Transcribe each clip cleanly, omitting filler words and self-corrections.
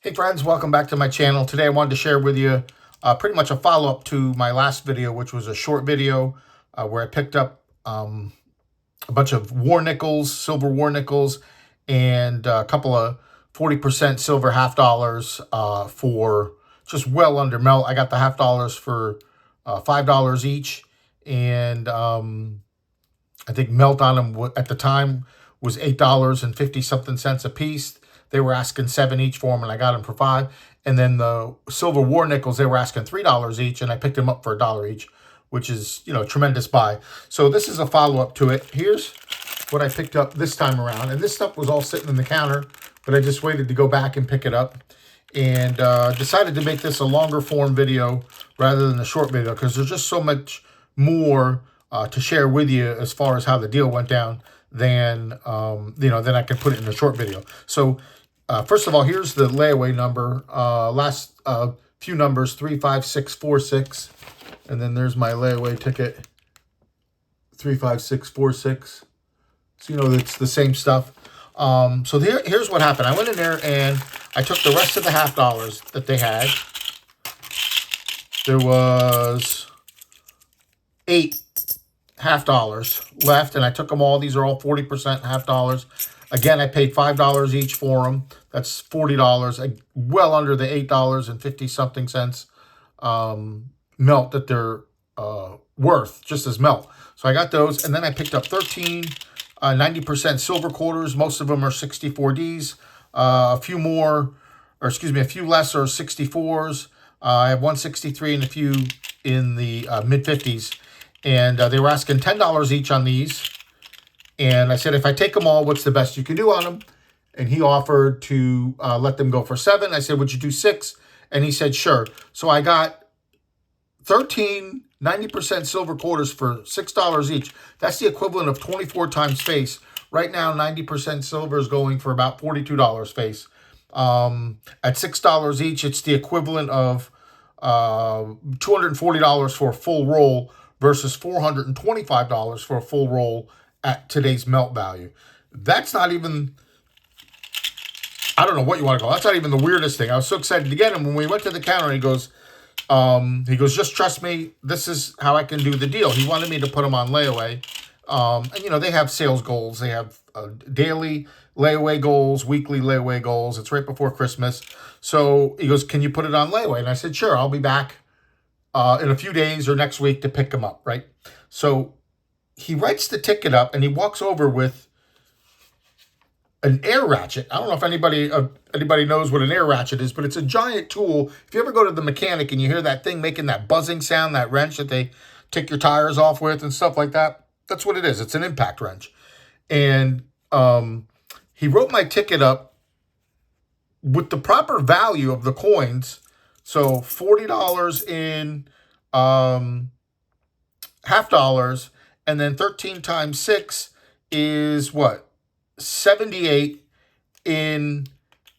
Hey friends, welcome back to my channel. Today I wanted to share with you pretty much a follow-up to my last video, which was a short video where I picked up a bunch of war nickels, silver war nickels, and a couple of 40% silver half dollars for just well under melt. I got the half dollars for $5 each, and I think melt on them at the time was $8.50 something cents a piece. They were asking $7 each for them, and I got them for $5. And then the silver war nickels, they were asking $3 each, and I picked them up for $1 each, which is, you know, tremendous buy. So this is a follow-up to it. Here's what I picked up this time around. And this stuff was all sitting in the counter, but I just waited to go back and pick it up. And decided to make this a longer form video rather than a short video because there's just so much more to share with you as far as how the deal went down than than I can put it in a short video. So first of all, here's the layaway number. Last few numbers, 35646, and then there's my layaway ticket, 35646. So you know it's the same stuff. So here's what happened. I went in there and I took the rest of the half dollars that they had. There was 8 half dollars left, and I took them all. These are all 40% half dollars. Again, I paid $5 each for them. That's $40, well under the $8.50 something cents melt that they're worth, just as melt. So I got those, and then I picked up 13 90% silver quarters. Most of them are 64Ds. A few more, or excuse me, a few less are 64s. I have 163 and a few in the mid-50s. And they were asking $10 each on these. And I said, if I take them all, what's the best you can do on them? And he offered to let them go for $7. I said, would you do $6? And he said, sure. So I got 13 90% silver quarters for $6 each. That's the equivalent of 24 times face. Right now, 90% silver is going for about $42 face. At $6 each, it's the equivalent of $240 for a full roll versus $425 for a full roll at today's melt value. That's not even, I don't know what you want to call it. That's not even the weirdest thing. I was so excited to get him. When we went to the counter, he goes, just trust me, this is how I can do the deal. He wanted me to put them on layaway. And, you know, they have sales goals. They have daily layaway goals, weekly layaway goals. It's right before Christmas. So he goes, can you put it on layaway? And I said, sure, I'll be back in a few days or next week to pick them up, right? So he writes the ticket up and he walks over with an air ratchet. I don't know if anybody knows what an air ratchet is, but it's a giant tool. If you ever go to the mechanic and you hear that thing making that buzzing sound, that wrench that they take your tires off with and stuff like that, that's what it is. It's an impact wrench. And he wrote my ticket up with the proper value of the coins. So $40 in half dollars, and then 13 times 6 is what? 78 in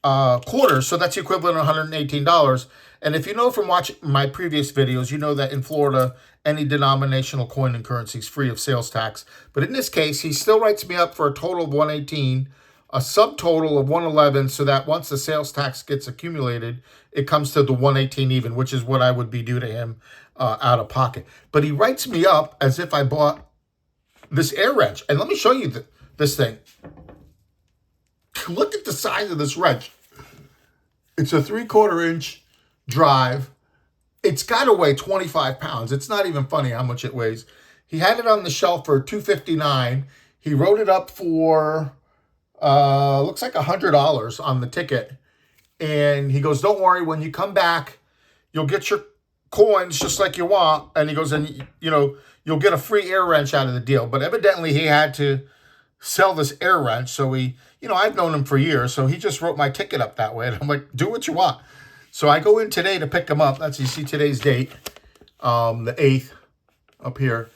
quarters. So that's the equivalent of $118. And if you know from watching my previous videos, you know that in Florida, any denominational coin and currency is free of sales tax. But in this case, he still writes me up for a total of 118, a subtotal of 111, so that once the sales tax gets accumulated, it comes to the 118 even, which is what I would be due to him out of pocket. But he writes me up as if I bought this air wrench. And let me show you this thing. Look at the size of this wrench. It's a 3/4 inch drive. It's got to weigh 25 pounds. It's not even funny how much it weighs. He had it on the shelf for $259. He wrote it up for, looks like $100 on the ticket. And he goes, don't worry, when you come back, you'll get your coins just like you want. And he goes, and you know, you'll get a free air wrench out of the deal. But evidently he had to sell this air wrench. So he, you know, I've known him for years. So he just wrote my ticket up that way. And I'm like, do what you want. So I go in today to pick him up. That's, you see today's date, the 8th up here.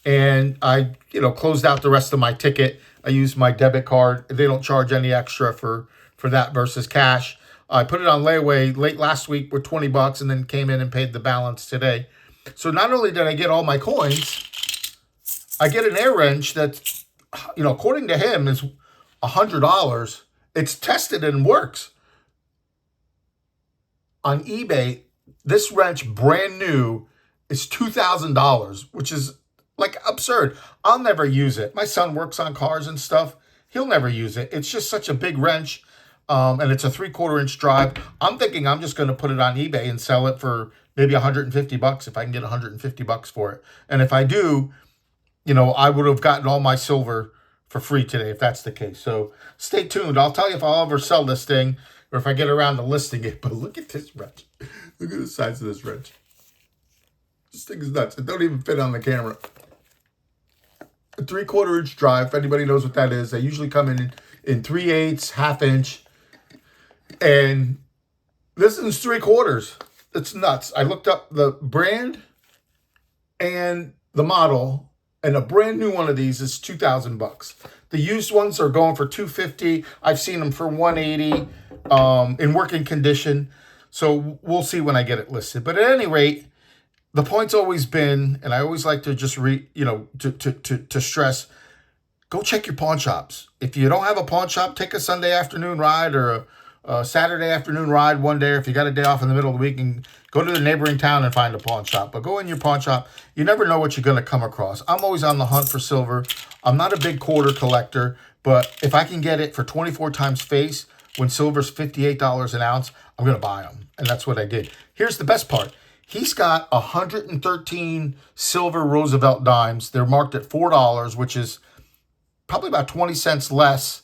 And I, you know, closed out the rest of my ticket. I used my debit card. They don't charge any extra for that versus cash. I put it on layaway late last week with $20 and then came in and paid the balance today. So not only did I get all my coins, I get an air wrench that, you know, according to him is $100. It's tested and works. on eBay, this wrench, brand new, is $2,000, which is like absurd. I'll never use it. My son works on cars and stuff. He'll never use it. It's just such a big wrench, and it's a 3/4 inch drive. I'm thinking I'm just going to put it on eBay and sell it for maybe 150 bucks if I can get 150 bucks for it. And if I do, you know, I would have gotten all my silver for free today if that's the case. So stay tuned. I'll tell you if I'll ever sell this thing or if I get around to listing it. But look at this wrench. Look at the size of this wrench. This thing is nuts. It don't even fit on the camera. A 3/4 inch drive, if anybody knows what that is. They usually come in 3/8, 1/2 inch. And this is 3/4. It's nuts. I looked up the brand and the model, and a brand new one of these is 2,000 bucks. The used ones are going for 250. I've seen them for 180 in working condition. So we'll see when I get it listed. But at any rate, the point's always been, and I always like to just to stress, go check your pawn shops. If you don't have a pawn shop, take a Sunday afternoon ride or a Saturday afternoon ride one day. Or if you got a day off in the middle of the week, and go to the neighboring town and find a pawn shop. But go in your pawn shop. You never know what you're going to come across. I'm always on the hunt for silver. I'm not a big quarter collector, but if I can get it for 24 times face when silver's $58 an ounce, I'm going to buy them. And that's what I did. Here's the best part. He's got 113 silver Roosevelt dimes. They're marked at $4, which is probably about 20 cents less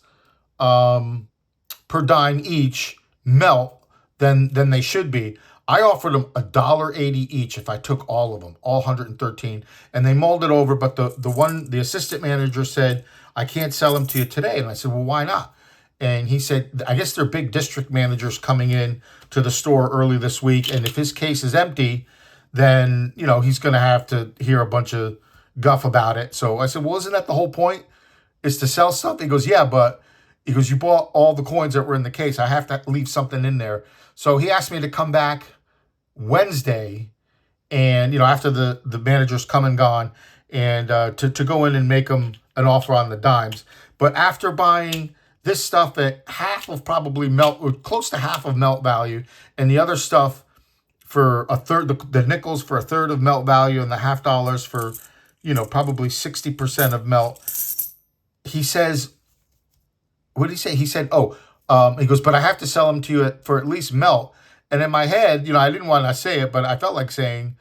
per dime each melt than they should be. I offered them $1.80 each if I took all of them, all 113, and they mulled it over. But the assistant manager said, I can't sell them to you today. And I said, well, why not? And he said, I guess their big district manager's coming in to the store early this week. And if his case is empty, then, you know, he's going to have to hear a bunch of guff about it. So I said, well, isn't that the whole point, is to sell stuff? He goes, yeah, but he goes, you bought all the coins that were in the case. I have to leave something in there. So he asked me to come back Wednesday and, you know, after the manager's come and gone, and to go in and make him an offer on the dimes. But after buying this stuff at half of probably melt, or close to half of melt value, and the other stuff for a third, the nickels for a third of melt value, and the $half for, you know, probably 60% of melt. He says, what did he say? He said, he goes, but I have to sell them to you for at least melt. And in my head, you know, I didn't want to say it, but I felt like saying,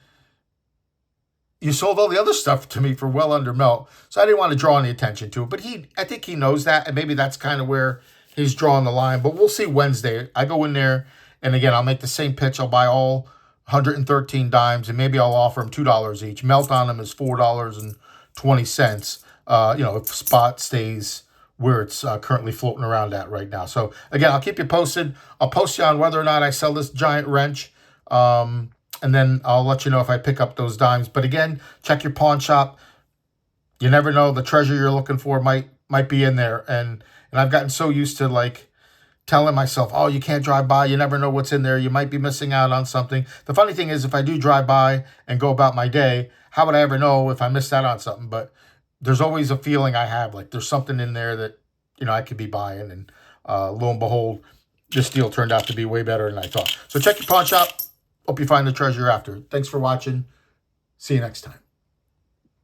you sold all the other stuff to me for well under melt. So I didn't want to draw any attention to it. But I think he knows that, and maybe that's kind of where he's drawing the line. But we'll see Wednesday. I go in there, and again, I'll make the same pitch. I'll buy all 113 dimes, and maybe I'll offer them $2 each. Melt on them is $4.20. You know, if spot stays where it's currently floating around at right now. So again, I'll keep you posted. I'll post you on whether or not I sell this giant wrench. And then I'll let you know if I pick up those dimes. But again, check your pawn shop. You never know, the treasure you're looking for might be in there. And I've gotten so used to like telling myself, oh, you can't drive by. You never know what's in there. You might be missing out on something. The funny thing is, if I do drive by and go about my day, how would I ever know if I missed out on something? But there's always a feeling I have, like there's something in there that, you know, I could be buying. And lo and behold, this deal turned out to be way better than I thought. So check your pawn shop. Hope you find the treasure after. Thanks for watching. See you next time.